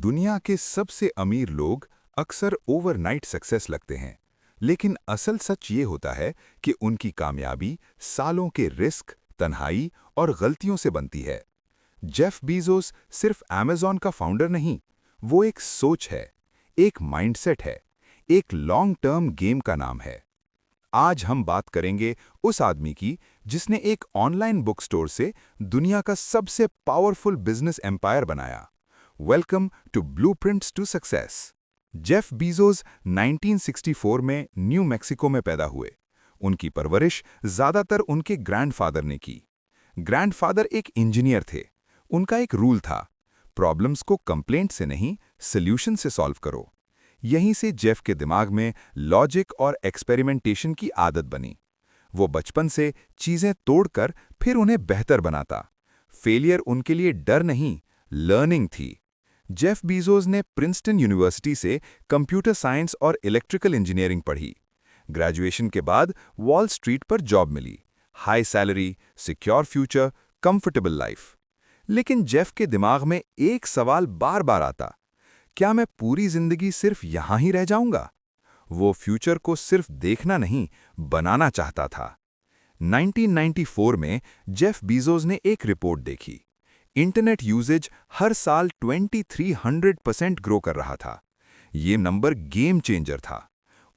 दुनिया के सबसे अमीर लोग अक्सर ओवरनाइट सक्सेस लगते हैं, लेकिन असल सच ये होता है कि उनकी कामयाबी सालों के रिस्क, तन्हाई और गलतियों से बनती है। जेफ बीजोस सिर्फ अमेज़न का फाउंडर नहीं, वो एक सोच है, एक माइंडसेट है, एक लॉन्ग टर्म गेम का नाम है। आज हम बात करेंगे उस आदमी की जिसने एक ऑनलाइन बुक स्टोर से दुनिया का सबसे पावरफुल बिजनेस एम्पायर बनाया। Welcome to blueprints to success. Jeff Bezos 1964 में न्यू मैक्सिको में पैदा हुए। उनकी परवरिश ज़्यादातर उनके ग्रैंडफादर ने की। ग्रैंडफादर एक इंजीनियर थे। उनका एक रूल था, प्रॉब्लम्स को कंप्लेंट से नहीं, सॉल्यूशन से सॉल्व करो। यहीं से जेफ के दिमाग में लॉजिक और एक्सपेरिमेंटेशन की आदत बनी। वो बचपन से चीज़ें तोड़कर फिर उन्हें बेहतर बनाता। फेलियर उनके लिए डर नहीं, लर्निंग थी। जेफ बीजोस ने प्रिंसटन यूनिवर्सिटी से कंप्यूटर साइंस और इलेक्ट्रिकल इंजीनियरिंग पढ़ी। ग्रेजुएशन के बाद वॉल स्ट्रीट पर जॉब मिली। High salary, secure future, comfortable life. लेकिन जेफ के दिमाग में एक सवाल बार बार आता, क्या मैं पूरी जिंदगी सिर्फ यहां ही रह जाऊंगा? वो फ्यूचर को सिर्फ देखना नहीं, बनाना चाहता था। 1994 में जेफ बीजोस ने एक रिपोर्ट देखी। इंटरनेट यूजेज हर साल 2300% ग्रो कर रहा था। ये नंबर गेम चेंजर था।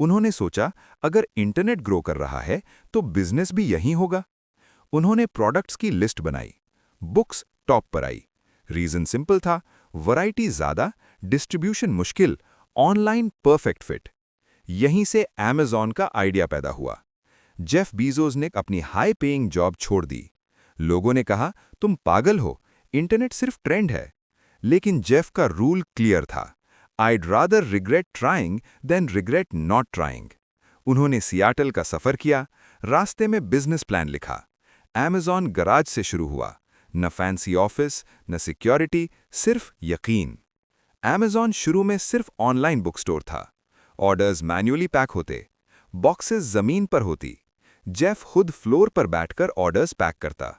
उन्होंने सोचा, अगर इंटरनेट ग्रो कर रहा है तो बिजनेस भी यहीं होगा। उन्होंने प्रोडक्ट्स की लिस्ट बनाई। बुक्स टॉप पर आई। रीजन सिंपल था, वैरायटी ज़्यादा, डिस्ट्रीब्यूशन मुश्किल, ऑनलाइन परफेक्ट फिट। यहीं से अमेज़न का आइडिया पैदा हुआ। जेफ बीजोस ने अपनी हाई पेइंग जॉब छोड़ दी। लोगों ने कहा, तुम पागल हो, इंटरनेट सिर्फ ट्रेंड है। लेकिन जेफ का रूल क्लियर था, I'd rather regret trying than regret not trying। उन्होंने सियाटल का सफ़र किया, रास्ते में बिजनेस प्लान लिखा। अमेज़न गराज से शुरू हुआ, न फैंसी ऑफिस, न सिक्योरिटी, सिर्फ यकीन। अमेज़न शुरू में सिर्फ ऑनलाइन बुक स्टोर था। ऑर्डर्स मैन्युअली पैक होते, बॉक्सेस ज़मीन पर होती। जेफ खुद फ्लोर पर बैठकर ऑर्डर्स पैक करता।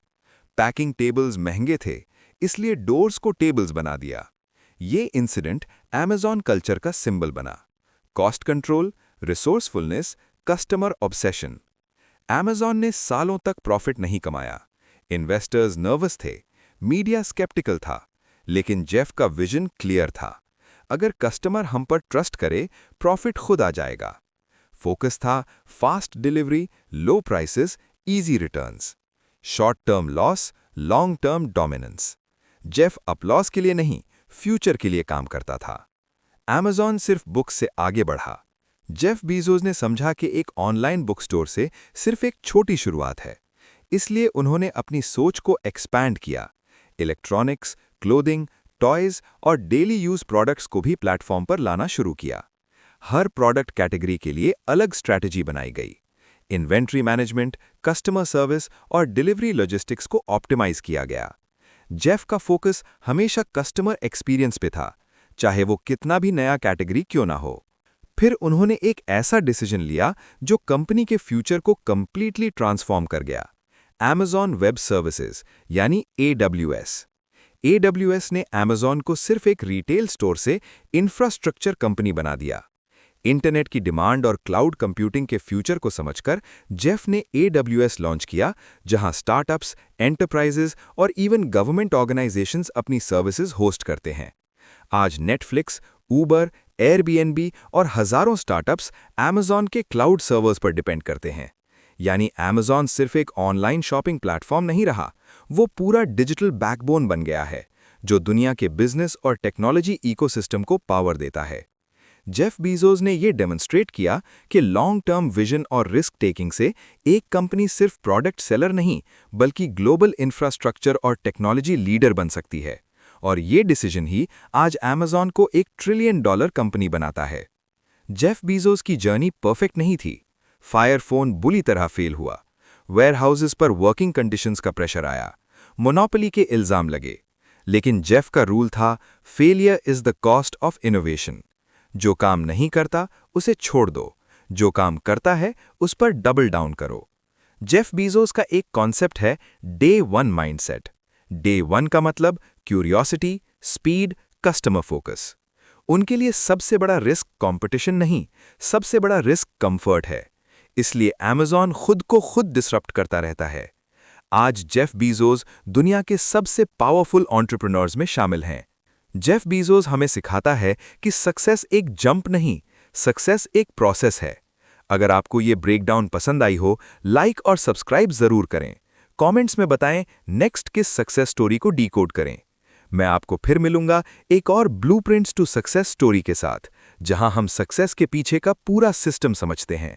पैकिंग टेबल्स महंगे थे, इसलिए डोर्स को टेबल्स बना दिया। ये इंसिडेंट अमेज़न कल्चर का सिंबल बना। Cost control, resourcefulness, customer obsession. Amazon ने सालों तक प्रॉफिट नहीं कमाया। इन्वेस्टर्स नर्वस थे, मीडिया स्केप्टिकल था, लेकिन जेफ का विजन क्लियर था। अगर कस्टमर हम पर ट्रस्ट करे, प्रॉफिट खुद आ जाएगा। फोकस था fast delivery, low prices, easy returns. Short term loss, long term dominance. Jeff applause के लिए नहीं, फ्यूचर के लिए काम करता था। अमेज़न सिर्फ बुक से आगे बढ़ा। जेफ बीजोस ने समझा कि एक ऑनलाइन बुक स्टोर से सिर्फ एक छोटी शुरुआत है। इसलिए उन्होंने अपनी सोच को एक्सपैंड किया। इलेक्ट्रॉनिक्स, क्लोथिंग, टॉयज और डेली यूज प्रोडक्ट्स को भी प्लेटफॉर्म पर लाना शुरू किया। हर प्रोडक्ट कैटेगरी के लिए अलग स्ट्रैटेजी बनाई गई। इन्वेंट्री मैनेजमेंट, कस्टमर सर्विस और डिलीवरी लॉजिस्टिक्स को ऑप्टिमाइज किया गया। जेफ का फोकस हमेशा कस्टमर एक्सपीरियंस पे था, चाहे वो कितना भी नया कैटेगरी क्यों ना हो। फिर उन्होंने एक ऐसा डिसीजन लिया जो कंपनी के फ्यूचर को कंप्लीटली ट्रांसफॉर्म कर गया। अमेज़न वेब सर्विसेज यानी AWS। AWS ने अमेज़न को सिर्फ एक रिटेल स्टोर से इंफ्रास्ट्रक्चर कंपनी बना दिया। इंटरनेट की डिमांड और क्लाउड कंप्यूटिंग के फ्यूचर को समझकर जेफ ने AWS लॉन्च किया, जहां स्टार्टअप्स, एंटरप्राइजेज और इवन गवर्नमेंट ऑर्गेनाइजेशंस अपनी सर्विसेज होस्ट करते हैं। आज नेटफ्लिक्स, ऊबर, एयरबीएनबी और हजारों स्टार्टअप्स अमेज़न के क्लाउड सर्वर्स पर डिपेंड करते हैं। यानी अमेज़न सिर्फ एक ऑनलाइन शॉपिंग प्लेटफॉर्म नहीं रहा, वो पूरा डिजिटल बैकबोन बन गया है, जो दुनिया के बिजनेस और टेक्नोलॉजी इकोसिस्टम को पावर देता है। जेफ बीजोस ने ये डेमोन्स्ट्रेट किया कि लॉन्ग टर्म विजन और रिस्क टेकिंग से एक कंपनी सिर्फ प्रोडक्ट सेलर नहीं, बल्कि ग्लोबल इंफ्रास्ट्रक्चर और टेक्नोलॉजी लीडर बन सकती है। और ये डिसीजन ही आज अमेज़न को एक $1 ट्रिलियन कंपनी बनाता है। जेफ बीजोस की जर्नी परफेक्ट नहीं थी। फायर फोन बुरी तरह फेल हुआ। वेयरहाउसेस पर वर्किंग कंडीशंस का प्रेशर आया। मोनोपोली के इल्जाम लगे। लेकिन जेफ का रूल था, failure is the cost of innovation. जो काम नहीं करता उसे छोड़ दो, जो काम करता है उस पर डबल डाउन करो। जेफ बीजोस का एक कॉन्सेप्ट है day one mindset. Day one का मतलब क्यूरियोसिटी, स्पीड, कस्टमर फोकस। उनके लिए सबसे बड़ा रिस्क कंपटीशन नहीं, सबसे बड़ा रिस्क कंफर्ट है। इसलिए Amazon खुद को खुद डिसरप्ट करता रहता है। आज जेफ बीजोस दुनिया के सबसे पावरफुल एंटरप्रेन्योर्स में शामिल हैं। जेफ बीजोस हमें सिखाता है कि सक्सेस एक जंप नहीं, सक्सेस एक प्रोसेस है। अगर आपको ये ब्रेकडाउन पसंद आई हो, लाइक और सब्सक्राइब जरूर करें। कमेंट्स में बताएं नेक्स्ट किस सक्सेस स्टोरी को डीकोड करें। मैं आपको फिर मिलूंगा एक और ब्लूप्रिंट्स टू सक्सेस स्टोरी के साथ, जहां हम सक्सेस के पीछे का पूरा सिस्टम समझते हैं।